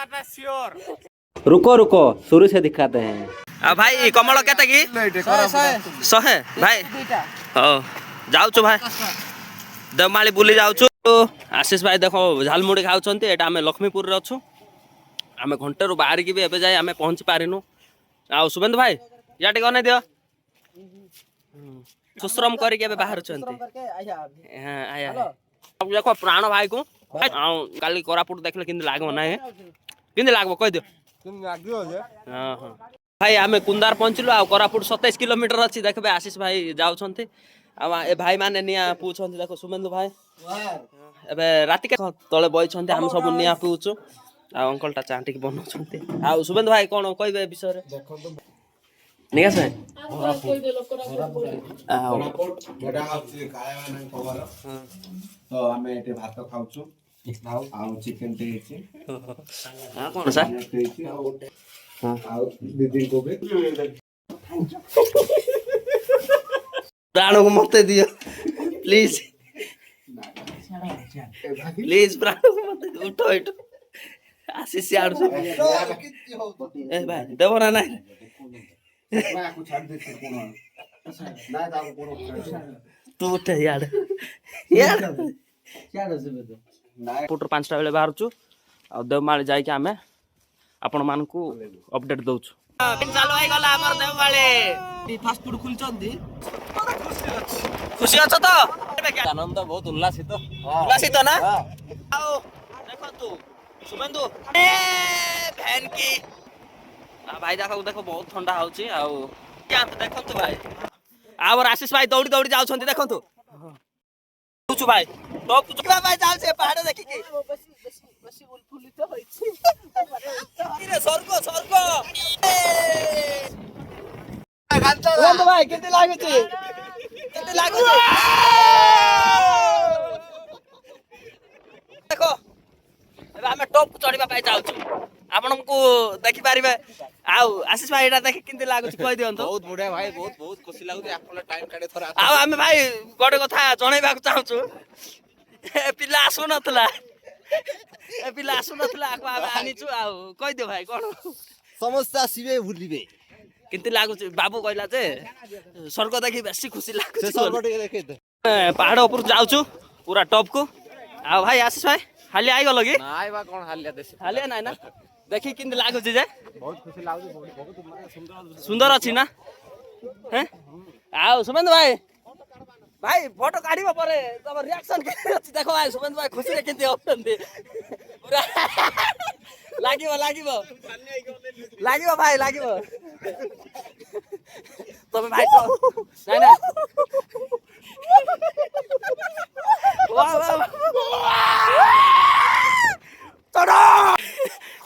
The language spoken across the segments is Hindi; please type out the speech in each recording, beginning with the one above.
मारना श्योर। रुको रुको शुरू से दिखाते हैं। भाई कमल केते की 100 भाई हो जाउछु भाई देवमाली बुली जाउछु। आशीष भाई देखो झालमुड़ी खाउछंती एटा हमें लक्ष्मीपुर रे अछु। हमें घंटे रु बाहर की भी एबे जाय हमें पहुंच पारिनु। आ सुबेंद्र भाई या टिक नै दियो सुश्रम करी के बाहर छंती। हां आया अब देखो प्राण भाई को काली कोरापुट देखले किंद लागो नै किंद लागबो कह दियो किंद लागियो जे। हां हां भाई हमें कुंदार पहुंचलु आ कोरापुट 27 किलोमीटर अछि। देखबे आशीष भाई जाउ छंती आ ए भाई माने निया पूछंती। देखो सुबेंद्र भाई एबे राति के तळे बय छंती हम सब निया पूछु आ अंकल ता चांटी के बनो छंती। आ सुबेंद्र भाई कोन कहबे विषय रे देखो तो निका से कोरापुट बडा अछि काया माने खबर। तो हमें एटे भात खाउछु आ चिकन ते अछि। हां कोन सा हां आ दीदी को भी प्राण को मत दियो प्लीज प्लीज प्राण को मत उठो उठो आशीष यार ए भाई देबो ना ना मैं कुछ छाड़ देते कोन ना जाओ कोन तू उठ यार यार यार से ना पुटर 5टा बेले बाहरछु आ देवमाली जाय के हमें आपण मान को अपडेट दउछु। चालू आइ गला हमर देवमाली फास्ट फूड खुलचंदी खुशी अछ तो आनंद बहुत उल्लासित उल्लासित ना आओ देखो तू सुबंधु ए बहन की भाई देखो देखो बहुत ठंडा होची आ क्या देखो तू भाई आवर आशीष भाई दौड़ी दौड़ी जाउ छंती देखो तू पूछु भाई तो पूछु भाई जाउ से पहाड़ देखि के बसी उलफुलित होई छी रे स्वर्ग स्वर्ग गांता भाई केते लागै छी केते लागै छी देखो एबे हमें टॉप चढ़ीबा पाई जाउछु आपण को देखि पारिबे। आउ आशीष भाई एटा देखि किंते लागु छी कहि दियन तो बहुत बढ़िया भाई बहुत बहुत खुशी लागु छी आपन टाइम काढे थरा आउ हमें भाई गोटे कथा जणैबा को चाहछु ए पिला आसु नथला ए पिला आसु नथला आको आनिछु आउ कहि दियो भाई कोन समस्या सिबे भुलिबे किंते लागु छी बाबू कहला जे स्वर्ग देखि बेसी खुशी लागु छी स्वर्ग देखि पहाड़ ऊपर जाउछु पूरा टॉप को। आ भाई आशीष भाई हाली आई गलो की नाइ बा कोन हालिया देसी हालिया नाइ ना देखि किंद लागु छी जे बहुत खुशी लागु छी बहुत सुंदर सुंदर अछि ना हैं। आ सुबेंद्र भाई भाई फोटो काढिबो परे तब रिएक्शन के अछि देखो भाई सुबेंद्र भाई खुशी रे किंते होतंदी पूरा लागिबो लागिबो लागिबो भाई लागिबो तबे भाई तो नाइ ना वाह वाह तोड़ा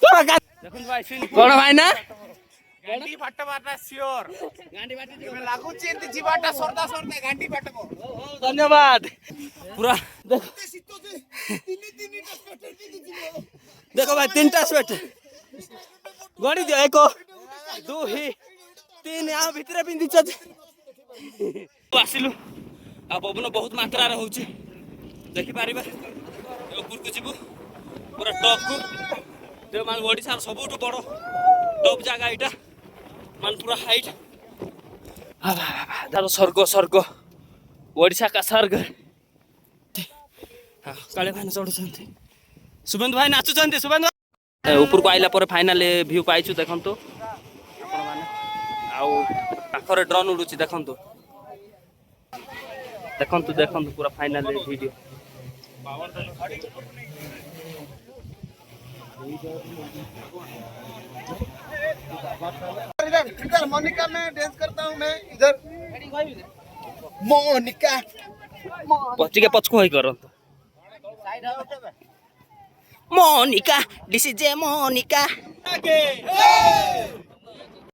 तोड़ा देखुन भाई सीन कोन भाई ना गांडी फाट मारना श्योर गांडी फाट जे लागु छी एंती जीवाटा सरदा सरदा गांडी फाटबो। धन्यवाद पूरा देखो देखो भाई 3टा स्वेटर गड़ी दियो 1 2 3 आ भितरे बिंदी छ आसिलु आ पवन बहुत मात्रा रे होउची देखि पारिबा ऊपर को जीवु पूरा टॉप को देवमाल ओडिसा सबुठु बड़ टॉप जगह एटा मान पूरा हाइट दादा स्वर्ग स्वर्ग ओडिसा का स्वर्ग। हां काले भाई चढ़ु छंती सुबेंद्र भाई नाचु छंती सुबेंद्र ऊपर को आइला पर फाइनल व्यू पाइछु देखंतु आपण माने आउ पाखरे ड्रोन उडुची देखंतु देखंतु देखंतु पूरा फाइनल वीडियो इधर मोनिका में डांस करता हूँ मैं इधर मोनिका पछी के पछ को होई करंतु Monika this is a Monika